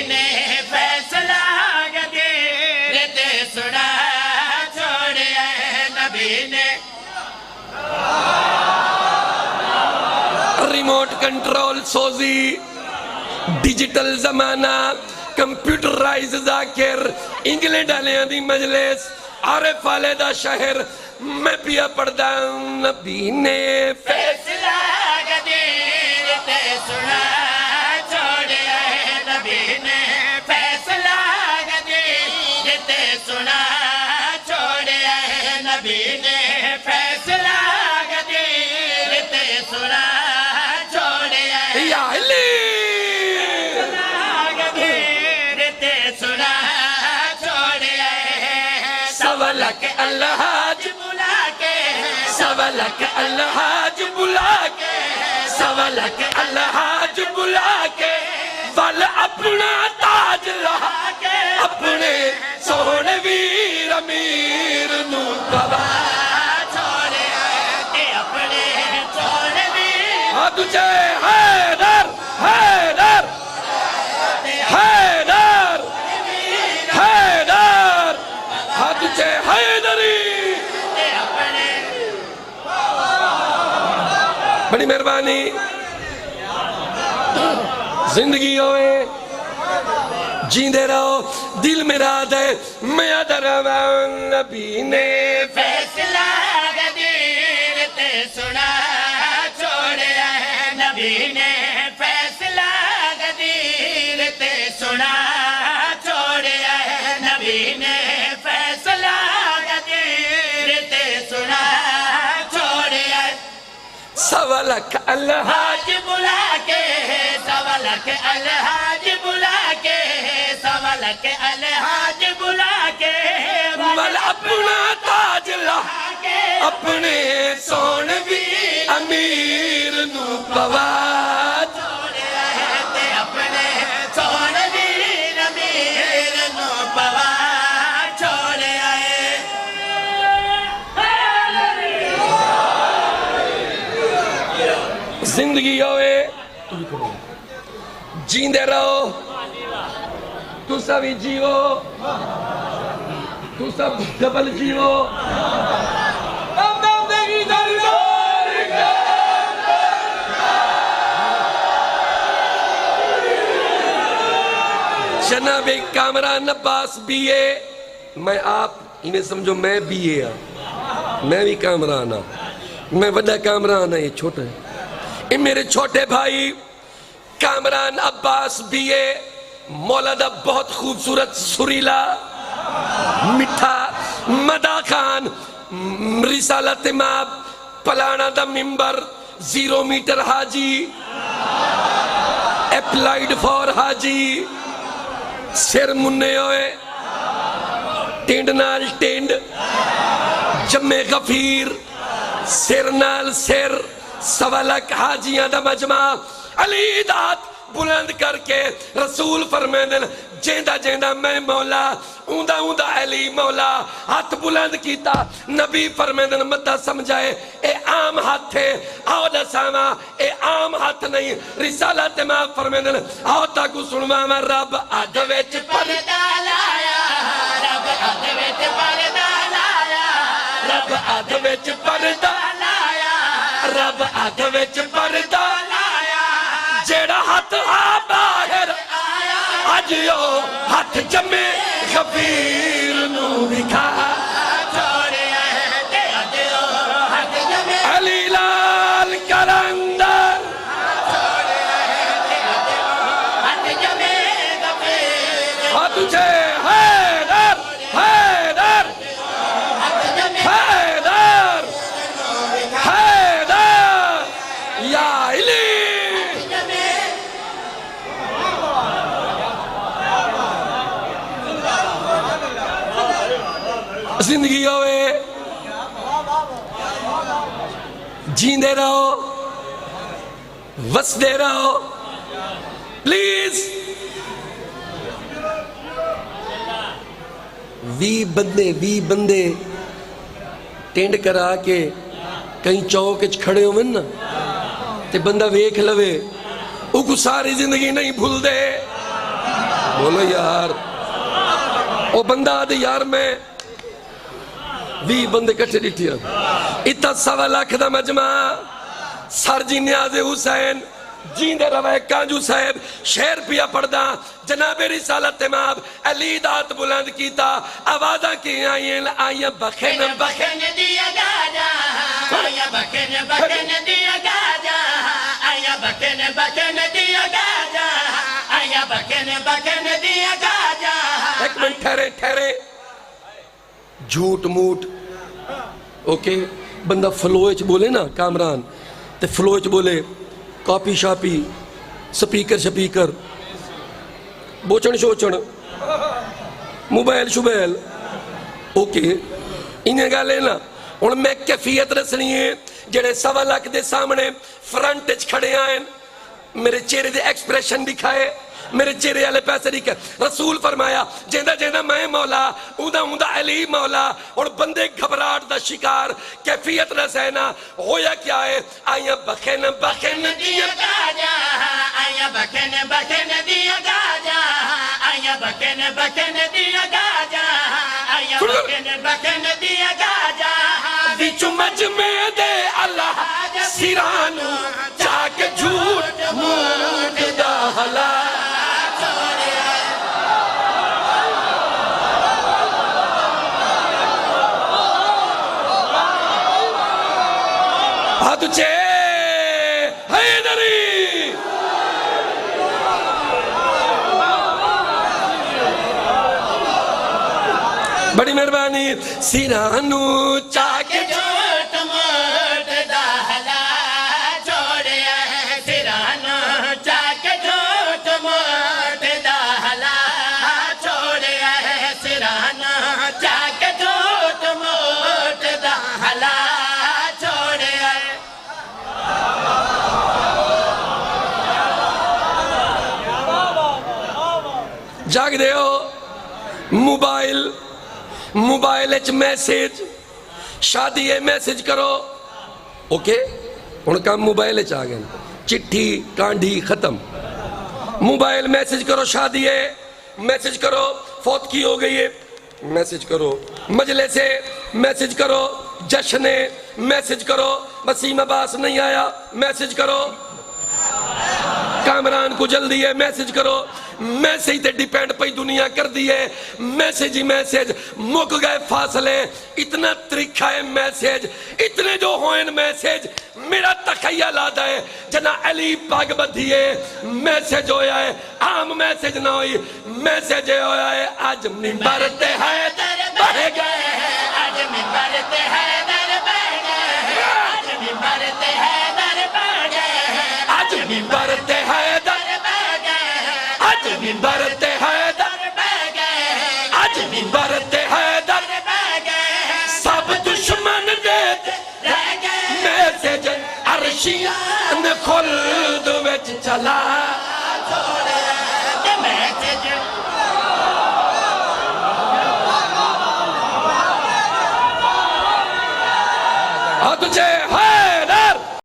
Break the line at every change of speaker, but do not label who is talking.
نے فیصلہ غدیر تے سنا چھوڑیا ہے نبی نے
ریموٹ کنٹرول سوزی ڈیجیٹل زمانہ کمپیوٹرائز ذاکر انگلینڈ آلیاں دی مجلس عارف والے دا شہر میں پیا پڑھدا نبی نے
فیصلہ غدیر تے سنا چھوڑیا ہے نبی نے فیصلہ غدیر تے سنا چھوڑیا ہے نبی نے فیصلہ غدیر تے سنا چھوڑیا ہے
یا علی
غدیر تے سنا چھوڑیا ہے
سوالک اللہ
بلا کے
سوالک اللہ بلا کے سوالک اللہ بلا کے ول اپنا تاج لہا کے اپنے سونے ویر امیر نو بابا
چھوڑیا ہے کہ اپنے چھوڑ بھی
ہاں تجھے حیدر حیدر حیدر حیدر ہاں تجھے حیدری بڑی مہربانی زندگی ہوئے جیندے رہو دل میرا دے میں ادھر نبی نے
فیصلہ غدیر تے سنا چھوڑیا ہے نبی نے فیصلہ غدیر تے سنا چھوڑیا ہے نبی نے فیصلہ غدیر تے سنا چھوڑیا ہے
سوالک اللہ
حاج بلا کے سوالک الحاج بلا کے سوالک الحاج بلا کے
ول اپنا تاج لہا اپنے سون بھی امیر نو پواد
چھوڑیا ہے تے اپنے چھوڑ بھی امیر نو پوا چھوڑیا ہے
زندگی ہوئے جیندے رہو تو سبھی جیو تو سب ڈبل جیو جناب کامران عباس بی اے میں آپ انہیں سمجھو میں بی اے ہوں میں بھی کامران ہوں میں وڈا کامران ہے یہ چھوٹا ہے یہ میرے چھوٹے بھائی کامران عباس بی اے مولا دا بہت خوبصورت سریلا مٹھا مدا خان رسالت ماب پلانا دا ممبر 0 میٹر حاجی اپلائیڈ فور حاجی سر مننے ہوئے ٹینڈ نال ٹینڈ جمع غفیر سر نال سر سوالک حاجیاں دا مجمع علی دات بلند کر کے رسول فرمیدن جیندہ جیندہ میں مولا اوندہ اوندہ علی مولا ہاتھ بلند کیتا نبی فرمیدن مدہ سمجھائے اے عام ہاتھ تھے آؤ دا ساما اے عام ہاتھ نہیں رسالت ماں فرمیدن آؤ تاکو سنوا میں رب آدھویچ
پردہ لایا رب آدھویچ پردہ لایا
رب آدھویچ پردہ
لایا
رب آدھویچ پردہ
لایا
جیڑا ہاتھ آ باہر آجیو ہاتھ جمع غفیر نو دکھا
چھوڑیا ہے تے آجیو ہاتھ جمع
علی لال کرندر
چھوڑیا ہے تے آجیو ہاتھ جمع غفیر
ہاں تجھے حیدر حیدر حیدر حیدر یا علی زندگی ہوئے جیندے رہو وسدے رہو پلیز وی بندے ٹینڈ کرا کے کہیں چوک کھڑے ہوئے نا تے بندہ ویکھ لوے او کو ساری زندگی نہیں بھول دے بولو یار او بندہ آدھے یار میں 20 بندے کٹھے ڈٹھیا اتا 1.25 لاکھ دا مجمع سر جی نیاز حسین جیندے روائے کانجو صاحب شعر پیا پڑھدا جناب رسالت امام علی دات بلند کیتا آوازاں کی آئیں بخن
بخن دیا گاجا آیا بخن بخن دیا گاجا آیا بخن بخن دیا گاجا آیا بخن بخن دیا گاجا
ایک منٹ ٹھہرے جھوٹ موٹ اوکے بندہ فلوچ بولے نا کامران تے فلوچ بولے کاپی شاپی سپیکر شپیکر بوچن شوچن موبائل شبیل اوکے انہیں گا لینا اور میں کیفیت رسنی ہے جڑے 1.25 لاکھ دے سامنے فرنٹ کھڑے آئیں میرے چہرے دے ایکسپریشن دکھائے میرے چہرے والے پیسے دکھائے رسول فرمایا جیندہ جیندہ میں مولا اوندہ اوندہ علی مولا اور بندے گھبراہٹ دا شکار کیفیت رسینا ہویا کیا ہے آیا بخن بخن
دیا گاجا آیا بخن بخن دیا گاجا آیا بخن بخن دیا گاجا آیا بخن بخن دیا گاجا
وچو مجمع دے اللہ سیرانو چاک جھوٹ موٹ دا حلا تجھے حیدری بڑی مہربانی سیرانو چاک
جھوٹ موٹ دا حلا چھوڑے سیرانو چاک جھوٹ موٹ دا حلا چھوڑے سیرانو چاک جھوٹ موٹ دا حلا
جاگ دے ہو موبائل اچ میسیج شادی ہے میسیج کرو اوکے ان کا موبائل اچ آگئے چٹھی کانڈی ختم موبائل میسیج کرو شادی ہے میسیج کرو فوت کی ہو گئی ہے میسیج کرو مجلس ہے میسیج کرو جشن ہے میسیج کرو وسیم عباس نہیں آیا میسیج کرو کامران کو جلدی ہے میسیج کرو میسیج تے ڈیپینڈ پئی دنیا کر دی ہے میسیج ہی میسیج مک گئے فاصلے اتنا طریقہ ہے میسیج اتنے جو ہوئیں میسیج میرا تخیل آدھا ہے جنا علی پاک بدھی ہے میسیج ہویا ہے عام میسیج نہ ہوئی میسیج ہویا ہے آج منبر تے حیدر بہ گئے
آج منبر تے حیدر بہ گئے آج منبر تے حیدر بہ گئے
آج منبر تے حیدر آج منبر تے حیدر آج منبر تے حیدر سب دشمن دے میسیج عرشیان خلد وچ چلا تجھے ہے